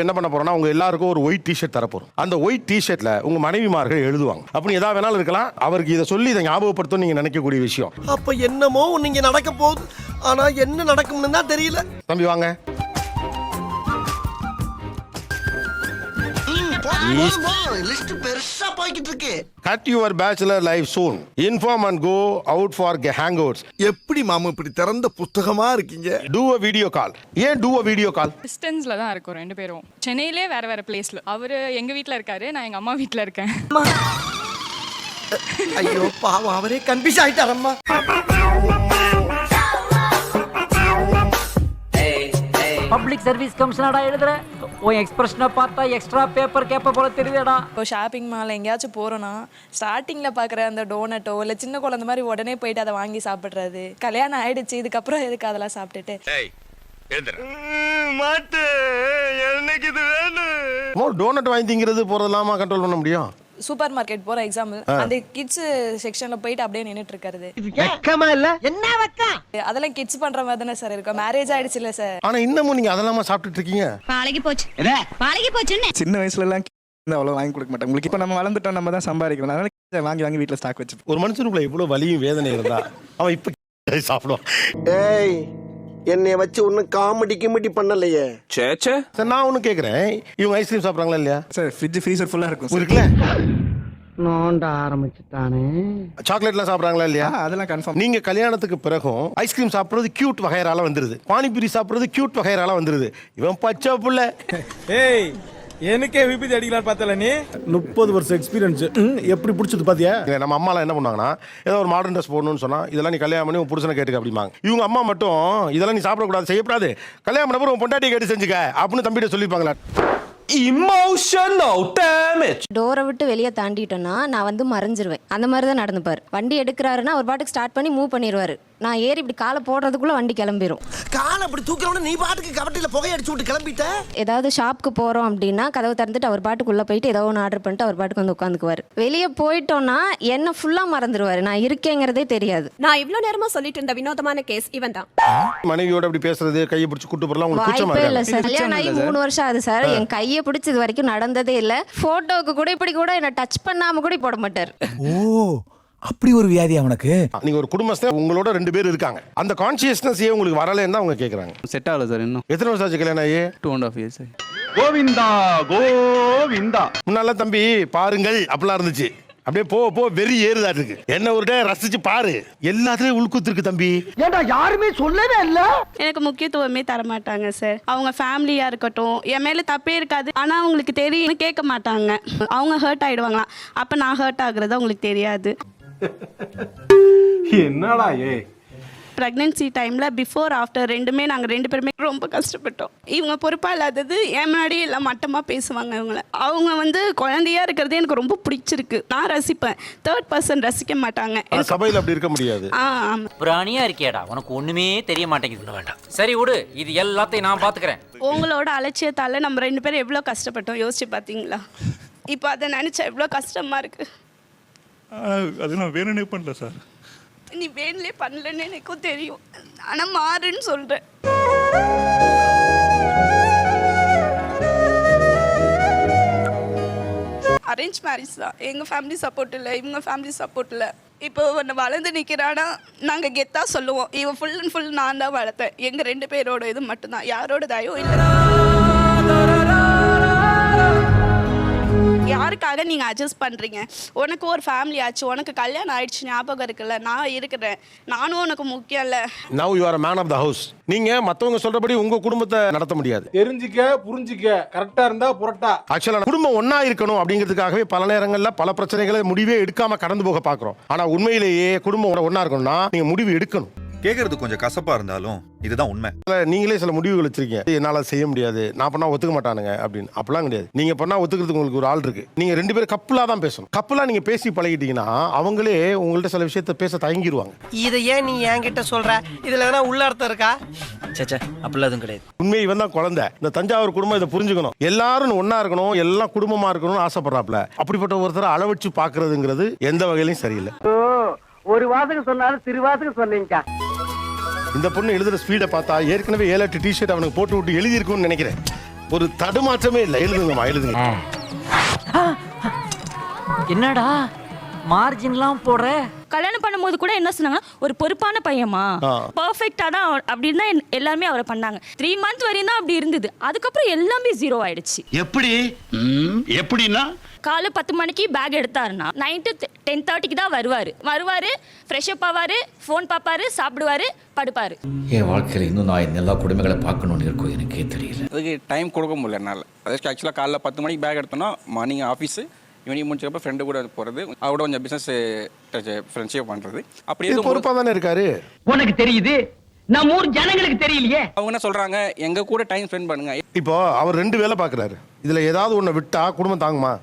என்ன பண்ண போறோம்னா உங்க எல்லாருக்கும் ஒரு ஒயிட் டிஷர்ட் தர போறோம். அந்த ஒயிட் டிஷர்ட்ல உங்க மனைவிமார்கள் எழுதுவாங்க. அப்படி ஏதாவது வேணாலும் இருக்கலாம். அவருக்கு இதை சொல்லி இதை ஞாபகப்படுத்தும் நீங்க நினைக்கக்கூடிய விஷயம். அப்ப என்னமோ நீங்க நடக்க போகுது, ஆனா என்ன நடக்கும்னு தான் தெரியல. தம்பி வாங்க. லிஸ்ட் பெருசா போய்கிட்டு இருக்கு. Cut your bachelor life soon. Inform and go out for hangouts. எப்படி மாமா இப்படி திறந்த புத்தகமா இருக்கீங்க? Do a video call. ஏன் do a video call? டிஸ்டன்ஸ்ல தான் இருக்கோம் ரெண்டு பேரும். சென்னையிலே வேற வேற பிளேஸ்ல. அவரு எங்க வீட்ல இருக்காரு, நான் எங்க அம்மா வீட்ல இருக்கேன். ஐயோ பாவம், அவரே கன்ஃபியூஸ் ஆயிட்டாரம்மா. பப்ளிக் சர்வீஸ் கமிஷனடா எழுதுற உன் எக்ஸ்பிரஷனை பார்த்தா எக்ஸ்ட்ரா பேப்பர் கேப்ப போல தெரியுதடா. இப்போ ஷாப்பிங் மால் எங்கேயாச்சும் போகிறோன்னா ஸ்டார்டிங்கில் பார்க்குற அந்த டோனட்டோ இல்லை சின்ன குழந்தை மாதிரி உடனே போயிட்டு அதை வாங்கி சாப்பிட்றது. கல்யாணம் ஆயிடுச்சு, இதுக்கப்புறம் எதுக்கு அதெல்லாம் சாப்பிட்டுட்டு டோனட் வாங்கி திங்கிறது போறதெல்லாமா கண்ட்ரோல் பண்ண முடியும்? சூப்பர் மார்க்கெட் போகிற எக்ஸாம்பிள், அந்த கிட்ஸ் செக்ஷனில் போயிட்டு அப்படியே நின்றுட்டு இருக்காரு. வெக்கமா இல்ல? என்ன வெக்கம்? அதெல்லாம் கிட்ஸ் பண்ணுற மாதிரி தானே சார் இருக்கும். மேரேஜ் ஆயிடுச்சு இல்லை சார். ஆனா இன்னமும் நீங்க அதெல்லாமா சாப்பிட்டுட்டு இருக்கீங்க. பழகி போச்சு பழகி போச்சுன்னு சின்ன வயசுல எல்லாம் அவ்வளவு வாங்கி கொடுக்க மாட்டாங்க. உங்களுக்கு இப்ப நம்ம வளர்ந்துட்டோம், நம்ம தான் சம்பாதிக்கணும். அதனால வாங்கி வாங்கி வீட்டுல ஸ்டாக் வச்சு. ஒரு மனுஷனுக்குள்ள இவ்வளவு வலியும் வேதனை இருந்தா அவன் இப்ப சாப்பிடுவான். ஏய், என்னைய வச்சு ஒன்னும் காமெடி கிமெடி பண்ணலையே. சரி நான் ஒண்ணு கேக்குறேன், இவங்க ஐஸ்கிரீம் சாப்பிடுறாங்களா இல்லையா? சார் ஃப்ரிட்ஜ் ஃப்ரீசர் ஃபுல்லா இருக்கும். இருக்குல்ல? நோண்ட ஆரம்பிச்சுட்டானே. சாக்லேட்லாம் சாப்பிடுறாங்களா இல்லையா? அதெல்லாம் கன்ஃபார்ம். நீங்க கல்யாணத்துக்கு பிறகும் ஐஸ்கிரீம் சாப்பிடுறது கியூட் வகையறால வந்துருது, பானிபூரி சாப்பிடுறது கியூட் வகையறால வந்துருது. இவன் பச்சை புள்ள. ஏய், எனக்கே விபத்து அடிக்கலாம் பார்த்தல நீ. 30 வருஷம் எக்ஸ்பீரியன்ஸ் எப்படி பிடிச்சது பாத்தியா? நம்ம அம்மாலாம் என்ன பண்ணாங்கன்னா, ஏதோ ஒரு மாடர்ன் ட்ரெஸ் போடணும்னு சொன்னா இதெல்லாம் நீ கல்யாணம் பண்ணி உன் புருஷனை கேட்டுக்க அப்படிமாங்க. இவங்க அம்மா மட்டும் இதெல்லாம் நீ சாப்பிடக்கூடாது, செய்யக்கூடாது, கல்யாணம் பண்ண உன் பொண்டாட்டியை கேட்டு செஞ்சுக்க அப்படின்னு தம்பிட்ட சொல்லிப்பாங்களா? Emotional damage. டோரை விட்டு வெளியே தாண்டிட்டோன்னா நான் வந்து மறைஞ்சிருவேன். அந்த மாதிரி தான் நடந்துப்பாரு. வண்டி எடுக்கிறாருன்னா ஒரு பாட்டுக்கு ஸ்டார்ட் பண்ணி மூவ் பண்ணிடுவாரு. நான் ஏறி இப்படி காலை போடுறதுக்குள்ள வண்டி கிளம்பிடும். காலை அப்படி தூக்கிறவன நீ பாட்டுக்கு கவட்டில புகை அடிச்சு விட்டு கிளம்பிட்ட. ஏதாவது ஷாப்புக்கு போறோம் அப்படின்னா கதவு திறந்துட்டு அவர் பாட்டுக்குள்ள போயிட்டு ஏதோ ஒன்று ஆர்டர் பண்ணிட்டு அவர் பாட்டுக்கு வந்து உட்காந்துக்குவாரு. வெளியே போயிட்டோம்னா என்ன ஃபுல்லா மறந்துடுவாரு, நான் இருக்கேங்கிறதே தெரியாது. நான் இவ்வளவு நேரமா சொல்லிட்டு இருந்த வினோதமான கேஸ் இவன் தான். மனைவியோட அப்படி பேசுறது, கையை பிடிச்சி கூட்டு போறலாம் உங்களுக்கு கூச்சமா வாய்ப்பே இல்ல இருக்கா? சார். கல்யாணம் ஆகி 3 வருஷம் ஆகுது சார். என் கையை பிடிச்சி இது வரைக்கும் நடந்ததே இல்ல. போட்டோவுக்கு கூட இப்படி கூட என்ன டச் பண்ணாம கூட போட மாட்டார். ஓ, அப்படி ஒரு வியாதி அவனுக்கு. நீங்க ஒரு குடும்பஸ்தே, உங்களோட 2 பேர் இருக்காங்க. அந்த கான்சியஸ்னஸ் ஏன் உங்களுக்கு வரலன்னு அவங்க கேக்குறாங்க. செட் ஆகல சார். இன்னும் எத்தனை வருஷம் ஆச்சு கல்யாணம் ஆகி? 2.5 years. கோவிந்தா கோவிந்தா. முன்னால தம்பி பாருங்கள் அப்படிலாம் இருந்துச்சு. அப்படியே போ வெறி ஏறுதா இருக்கு. என்ன ஒரு டே ரசிச்சு பாரு, எல்லாத்துலயும் உள்குத்து இருக்கு தம்பி. ஏண்டா யாருமே சொல்லவே இல்ல. எனக்கு முக்கியத்துவமே தர மாட்டாங்க சார். அவங்க ஃபேமிலியா இருக்கட்டும், என் மேல தப்பே இருக்காது, ஆனா அவங்களுக்கு தெரியும் கேட்க மாட்டாங்க. அவங்க ஹர்ட் ஆயிடுவாங்களாம். அப்ப நான் ஹர்ட் ஆகுறது அவங்களுக்கு தெரியாது. என்னடா ஏ. ப்ரெக்னென்சி டைமில் பிஃபோர் ஆஃப்டர் ரெண்டுமே நாங்கள் 2 பேருமே ரொம்ப கஷ்டப்பட்டோம். இவங்க பொறுப்பாக இல்லாதது என் முன்னாடி எல்லாம் மட்டமாக பேசுவாங்க. அவங்க வந்து குழந்தையா இருக்கிறது எனக்கு ரொம்ப பிடிச்சிருக்கு. நான் ரசிப்பேன், 3rd person ரசிக்க மாட்டாங்க. சபையில் அப்படி இருக்க முடியாது. பிராணியா இருக்கியாடா, உனக்கு ஒண்ணுமே தெரிய மாட்டேங்குது. வேண்டாம் சரி விடு, இது எல்லாத்தையும் நான் பாத்துக்கிறேன். உங்களோட அலட்சியத்தால் நம்ம 2 பேரும் எவ்வளோ கஷ்டப்பட்டோம் யோசிச்சு பார்த்தீங்களா? இப்போ அதை நினச்சா எவ்வளோ கஷ்டமாக இருக்குது. அது நான் வேணும்னே பண்ணல சார். நீ வேணுலே பண்ணலன்னு எனக்கும் தெரியும், ஆனால் மாறுன்னு சொல்கிறேன். அரேஞ்ச் மேரேஜ் தான். எங்கள் ஃபேமிலி சப்போர்ட் இல்லை, இவங்க ஃபேமிலி சப்போர்ட் இல்லை. இப்போ ஒன்று வளர்ந்து நிற்கிறானா நாங்கள் கெத்தாக சொல்லுவோம், இவன் ஃபுல் அண்ட் ஃபுல் நான் தான் வளர்த்தேன். எங்கள் 2 பேரோட இது மட்டும்தான், யாரோட தயவும் இல்லை. யாருக்காக நீங்கள் அட்ஜஸ்ட் பண்ணுறீங்க? உனக்கு ஒரு ஃபேமிலி ஆச்சு, உனக்கு கல்யாணம் ஆயிடுச்சு, ஞாபகம் இருக்குல்ல, நான் இருக்கிறேன், நானும் உனக்கு முக்கியம் இல்லை. Now you are a man of the house. நீங்க மத்தவங்க சொல்றபடி உங்க குடும்பத்தை நடத்த முடியாது. தெரிஞ்சிக்க புரிஞ்சிக்க, கரெக்டா இருந்தா புரட்டா. ஆக்சுவலா குடும்பம் ஒன்னா இருக்கணும் அப்படிங்கிறதுக்காகவே பல நேரங்கள்ல பல பிரச்சனைகளை முடிவே எடுக்காம கடந்து போக பாக்குறோம். ஆனா உண்மையிலேயே குடும்பம் ஒன்னா இருக்கணும்னா நீங்க முடிவு எடுக்கணும். கேக்குறது கொஞ்சம் கசப்பா இருந்தாலும் இதுதான் உண்மை. நீங்களே சில முடிவுகள் வச்சிருக்கீங்க, என்னால செய்ய முடியாது, நான் பண்ணா ஒத்துக்க மாட்டானுங்க அப்படின்னு. அப்படிலாம் கிடையாது. நீங்க பண்ணா ஒத்துக்கிறதுக்கு உங்களுக்கு ஒரு ஆள் இருக்கு. நீங்க 2 பேரும் கப்பலா தான் பேசணும். கப்பலா நீங்க பேசி பழகிட்டீங்கன்னா அவங்களே உங்கள்ட்ட சில விஷயத்த பேச தயங்கிடுவாங்க. இதை ஏன் நீ என்கிட்ட சொல்ற? இதுல எதனா உள்ள அர்த்தம் இருக்கா? சச்சா அப்படிலாம் எதுவும் கிடையாது. உண்மை இவன் தான் குழந்தை. இந்த தஞ்சாவூர் குடும்பம் இதை புரிஞ்சுக்கணும். எல்லாரும் ஒன்னா இருக்கணும், எல்லாம் குடும்பமா இருக்கணும்னு ஆசைப்படுறாப்ல. அப்படிப்பட்ட ஒருத்தரை அளவச்சு பாக்குறதுங்கிறது எந்த வகையிலும் சரியில்லை. ஒரு வாசகம் சொன்னாலும் திருவாசகம் சொன்னீங்க. இந்த பொண்ணு எழுதுற ஸ்பீடை பார்த்தா ஏற்கனவே 7-8 டிஷர்ட் அவனுக்கு போட்டு விட்டு எழுதி இருக்கும்னு நினைக்கிறேன். ஒரு தடுமாற்றமே இல்லை. எழுதுங்கம்மா, எழுதுங்க. என்னடா மார்ஜின்லாம் போடுற? கல்யாணம் பண்ணும்போது கூட என்ன சொன்னாங்கன்னா ஒரு பொறுப்பான பையமா, பர்ஃபெக்டா தான் அப்படின்னு தான் எல்லாருமே அவரை பண்ணாங்க. 3 மந்த் வரையும் தான் அப்படி இருந்தது. அதுக்கப்புறம் எல்லாமே 0 ஆயிடுச்சு. எப்படின்னா காலை 10 மணிக்கு பேக் எடுத்தாருன்னா நைட்டு 10:30க்கு தான் வருவாரு ஃப்ரெஷ் அப் ஆவாரு, ஃபோன் பார்ப்பாரு, சாப்பிடுவாரு, படுப்பாரு. என் வாழ்க்கையில் இன்னும் நான் எல்லா குடும்பங்களை பார்க்கணும்னு இருக்கும், எனக்கே தெரியல. அதுக்கு டைம் கொடுக்க முடியல என்னால். அதுக்கு ஆக்சுவலாக காலைல 10 மணிக்கு பேக் எடுத்தோன்னா மார்னிங் ஆஃபீஸு, ஈவினிங் முடிச்சப்போ ஃப்ரெண்டு கூட போகிறது, அவரோட கொஞ்சம் பிஸ்னஸ் ஃப்ரெண்ட்ஷிப் பண்ணுறது. அப்படி இது பொறுப்பாக தானே இருக்காரு. உனக்கு தெரியுது, நம்ம ஊர் ஜனங்களுக்கு தெரியலையே. அவங்க என்ன சொல்கிறாங்க, எங்கள் கூட டைம் ஸ்பெண்ட் பண்ணுங்க. இப்போ அவர் 2 வேலை பார்க்குறாரு. இதில் ஏதாவது ஒன்று விட்டா குடும்பம் தாங்குமா?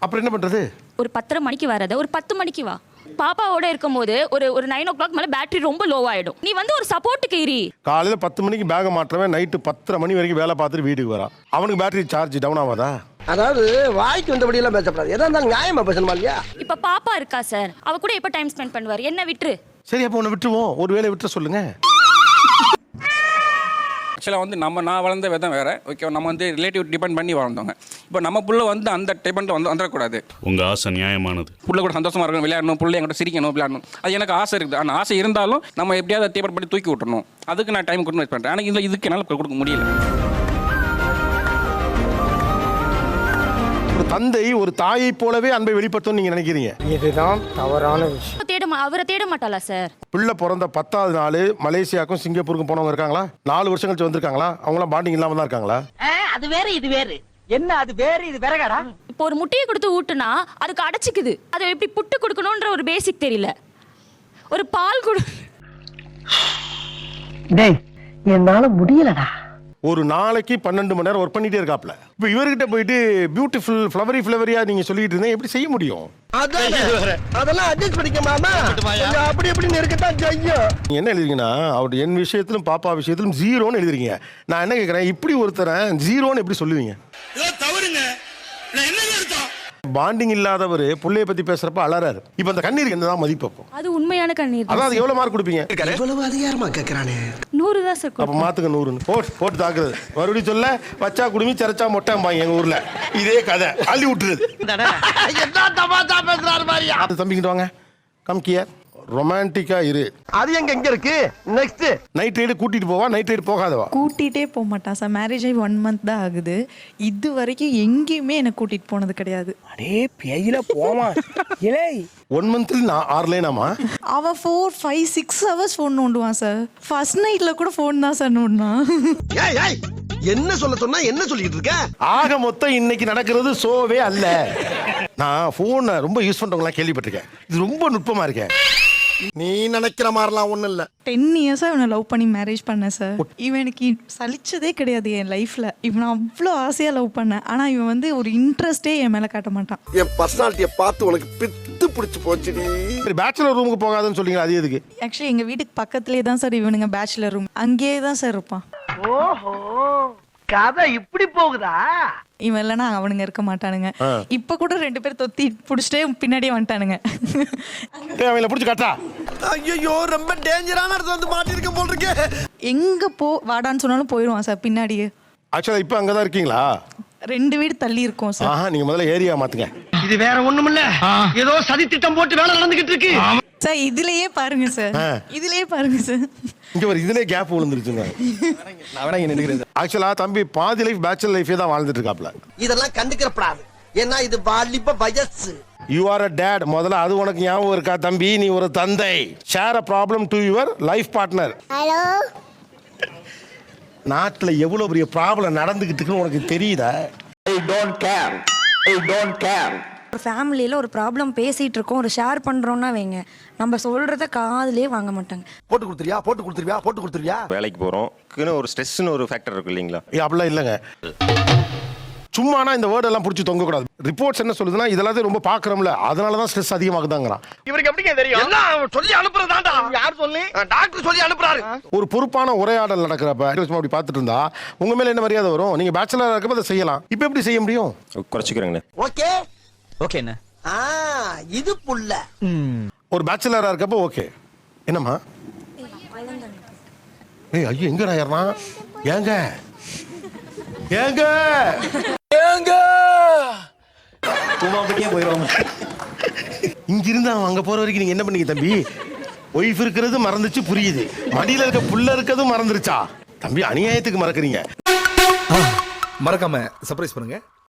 அப்புறம் என்ன பண்ணுறது? ஒரு 10:30 மணிக்கு வராத, ஒரு 10 மணிக்கு வா. பாப்பாவோட இருக்கும்போது ஒரு 9 o'clock மேலே பேட்டரி ரொம்ப லோ ஆகிடும். நீ வந்து ஒரு சப்போர்ட்டுக்கு ஏறி காலையில் 10 மணிக்கு பேகை மாற்றவன் நைட்டு 10:30 மணி வரைக்கும் வேலை பார்த்துட்டு வீட்டுக்கு வரான். அவனுக்கு பேட்டரி சார்ஜ் டவுன் ஆகாதா? அதாவது வாய்க்கு வந்தபடி எல்லாம் பேசப்படாது. எதா இருந்தாலும் நியாயமா பேசணுமா இல்லையா? இப்ப பாப்பா இருக்கா சார், அவ கூட எப்ப டைம் ஸ்பெண்ட் பண்ணுவார்? என்ன விட்டுரு. சரி, அப்போ ஒன்று விட்டுருவோம். ஒரு வேலை விட்டுற சொல்லுங்க. ஆக்சுவலாக வந்து நான் வளர்ந்த விதம் வேறு. ஓகே, நம்ம வந்து ரிலேட்டிவ் டிபெண்ட் பண்ணி வளர்ந்தோங்க. இப்போ நம்ம புள்ள வந்து அந்த டிபெண்ட் வந்துடக்கூடாது. உங்க ஆசை நியாயமானது. புள்ள கூட சந்தோஷமா இருக்கணும், விளையாடணும், புள்ள என்கிட்ட சிரிக்கணும், விளையாடணும். அது எனக்கு ஆசை இருக்குது. ஆனால் ஆசை இருந்தாலும் நம்ம எப்படியாவது டிபெண்ட் பண்ணி தூக்கி விட்டுறணும். அதுக்கு நான் டைம் கொடுத்து பண்ணுறேன். ஆனால் இதில் இதுக்கு என்னால் கொடுக்க முடியல. ஒரு தந்தை ஒரு தாயை போலவே அன்பை வெளிப்படுத்தும் நீங்க நினைக்கிறீங்க. இதுதான் தவறான விஷயம். அவரை தேட மாட்டாளா சார்? பிள்ளை பிறந்த 10வது நாள் மலேசியாவுக்கும் சிங்கப்பூருக்கும் போனவங்க இருக்காங்களா? 4 வருஷம் கழிச்சு வந்திருக்காங்களா? அவங்களாம் பாண்டிங் இல்லாம தான் இருக்காங்களா? அது வேற இது வேறு. என்ன அது வேறு இது வேறடா? இப்போ ஒரு முட்டையை கொடுத்து ஊட்டுனா அதுக்கு அடைச்சிக்குது. அதை எப்படி புட்டு கொடுக்கணும்ன்ற ஒரு பேசிக் தெரியல. ஒரு பால் கொடு. டேய், என்னால முடியலடா. ஒரு நாளைக்கு 12 மணி நேரம் ஒர்க் பண்ணிட்டே இருக்காப்ல. இப்போ இவர்கிட்ட போயிட்டு பியூட்டிஃபுல் ஃப்ளவரியா நீங்க சொல்லிட்டு இருந்தீங்க, எப்படி செய்ய முடியும்? அதெல்லாம் அட்ஜஸ்ட் பண்ணிக்க மாமா. அப்படி எப்படி இருக்கத்தான் செய்யும். நீங்க என்ன எழுதுறீங்கன்னா, அவர் என் விஷயத்திலும் பாப்பா விஷயத்திலும் 0ன்னு எழுதுறீங்க. நான் என்ன கேட்கறேன், இப்படி ஒருத்தரன் 0ன்னு எப்படி சொல்லுவீங்க? தவறுங்க. நான் என்ன அர்த்தம்? பாண்டிங் இல்லாதவர் பிள்ளைய பத்தி பேசுறப்ப அலறாரு. இப்போ அந்த கண்ணீருக்கு என்னதான் மதிப்பு? அப்போ அது உண்மையான கண்ணீர். அதான் எவ்வளவு மார்க் கொடுப்பீங்க? இவ்வளவு அதிகாரமா கேக்குறானே. 100 தான் சார். அப்ப மாத்துக்க 100 போட்டு தாக்குறது. மறுபடியும் சொல்ல வச்சா குடுமி சரச்சா மொட்டைம்பாங்க எங்க ஊர்ல. இதே கதை அள்ளி விட்டுருது. தம்பிக்கிட்டு வாங்க, கம் கியர். ரொமான்டிக்கா இரு. அது எங்க இருக்கு? நெக்ஸ்ட் நைட் ரைடு கூட்டிட்டு போவா, நைட் ரைடு போகாதவா? கூட்டிகிட்டே போக மாட்டான் சார். மேரேஜ் ஆகி 1 month தான் ஆகுது. இது வரைக்கும் எங்கேயுமே என்னை கூட்டிகிட்டு போனது கிடையாது. அடே பேயில போமா. இலே 1 monthல நான் 6 லைனாமா? அவன் 4, 5, 6 hours ஃபோன் நோண்டுவான் சார். ஃபர்ஸ்ட் நைட்ல கூட ஃபோன் தான் சார் நோண்டினான். என்ன சொன்னா என்ன சொல்லிட்டு இருக்க? ஆக மொத்தம் இன்னைக்கு நடக்கிறது சோவே அல்ல. நான் போனை ரொம்ப யூஸ் பண்றவங்களாம் கேள்விப்பட்டிருக்கேன். இது ரொம்ப நுட்பமா இருக்கேன். நீ நினைக்கிற மாதிரிலாம் ஒண்ணும் இல்ல. 10 years இவனை லவ் பண்ணி மேரேஜ் பண்ணேன் சார். இவனுக்கு சலிச்சதே கிடையாது என் லைஃப்ல. இவன் அவ்வளோ ஆசையா லவ் பண்ணேன். ஆனா இவன் வந்து ஒரு இன்ட்ரெஸ்டே என் மேல காட்ட மாட்டான். என் பர்சனாலிட்டியை பார்த்து உனக்கு பித்து பிடிச்சு போச்சுடி. பேச்சுலர் ரூமுக்கு போகாதுன்னு சொல்றீங்க, அது எதுக்கு? ஆக்சுவலி எங்க வீட்டுக்கு பக்கத்துலேயே தான் சார் இவனுங்க பேச்சுலர் ரூம். அங்கேயே தான் சார் இருப்பான். ஓஹோ, கதை இப்படி போகுதா? இவன் இல்லைன்னா அவனுங்க இருக்க மாட்டானுங்க. இப்ப கூட 2 பேர் தொத்தி புடிச்சிட்டே பின்னாடியே வந்துட்டானுங்க. அவங்கள புடிச்சு காட்டா. ஐயோ, ரொம்ப டேஞ்சரான இடத்துல வந்து மாட்டிருக்க போல் இருக்கே. எங்க வாடான்னு சொன்னாலும் போயிடுவான் சார் பின்னாடியே. ஆக்சுவலா இப்போ அங்கதான் இருக்கீங்களா? 2 வீடு தள்ளி இருக்கோம் சார். நீங்க முதல்ல ஏரியா மாத்துங்க. இது வேற ஒண்ணுமில்ல, ஏதோ சதி திட்டம் போட்டு வேலை நடந்துகிட்டு இருக்கு சார். இதுலயே பாருங்க சார், இதுலயே பாருங்க சார். இங்க ஒரு இதுலயே கேப் விழுந்துருச்சுங்க. ஆக்சுவலா தம்பி பாதி லைஃப் பேச்சுலர் லைஃபே தான் வாழ்ந்துட்டு இருக்காப்ல. இதெல்லாம் கண்டுக்கிறப்படாது. ஏன்னா இது வாலிப வயசு. You are a date. முதல்ல அது உனக்கு ஞாபகம் இருக்கா தம்பி? நீ ஒரு தந்தை. Share a problem to your life partner. Hello. நாட்டில் எவ்வளோ பெரிய ப்ராப்ளம் நடந்துகிட்டு இருக்குன்னு உனக்கு தெரியுதா? ஒரு ஃபேமிலியில் ஒரு ப்ராப்ளம் பேசிகிட்டு இருக்கோம், ஒரு ஷேர் பண்ணுறோன்னா வைங்க, நம்ம சொல்கிறத காதுலேயே வாங்க மாட்டாங்க. போட்டு கொடுத்துருவியா? வேலைக்கு போகிறோம், ஒரு ஸ்ட்ரெஸ்னு ஒரு ஃபேக்டர் இருக்கு இல்லைங்களா? அப்படிலாம் இல்லைங்க. சும்மானா இந்த வேர்ட் எல்லாம் பிடிச்சி தொங்கக்கூடாது. ரிப்போர்ட்ஸ் என்ன சொல்லுதுன்னா இதெல்லாம் ரொம்ப பார்க்குறோம்ல, அதனால தான் ஸ்ட்ரெஸ் அதிகமாகுதாங்கிறான். இவருக்கு எப்படிங்க தெரியும்? எல்லாம் சொல்லி அனுப்புறதாண்டா. யார் சொல்லி? டாக்டர் சொல்லி அனுப்புறாரு. ஒரு பொறுப்பான உரையாடல் நடக்கிறப்ப அப்படி பார்த்துட்டு இருந்தா உங்க மேல என்ன மரியாதை வரும்? நீங்க பேச்சுலரா இருக்கப்ப அதை செய்யலாம். இப்போ எப்படி செய்ய முடியும்? குறைச்சிக்கிறேங்க. ஓகே ஓகேண்ணே. இது புள்ள. ஒரு பேச்சுலரா இருக்கப்ப ஓகே. என்னம்மா? ஐயோ எங்கடா ஏறனா? ஏங்க ஏங்க இங்கிருந்து அவன் அங்க போற வரைக்கும் நீங்க என்ன பண்ணீங்க தம்பி? ஒய்ஃப் இருக்கிறது மறந்துச்சு, புரியுது. மடியில இருக்க புள்ள இருக்கிறதும் மறந்துருச்சா? தம்பி அநியாயத்துக்கு மறக்கறீங்க. மறக்காம சர்ப்ரைஸ் பண்ணுங்க.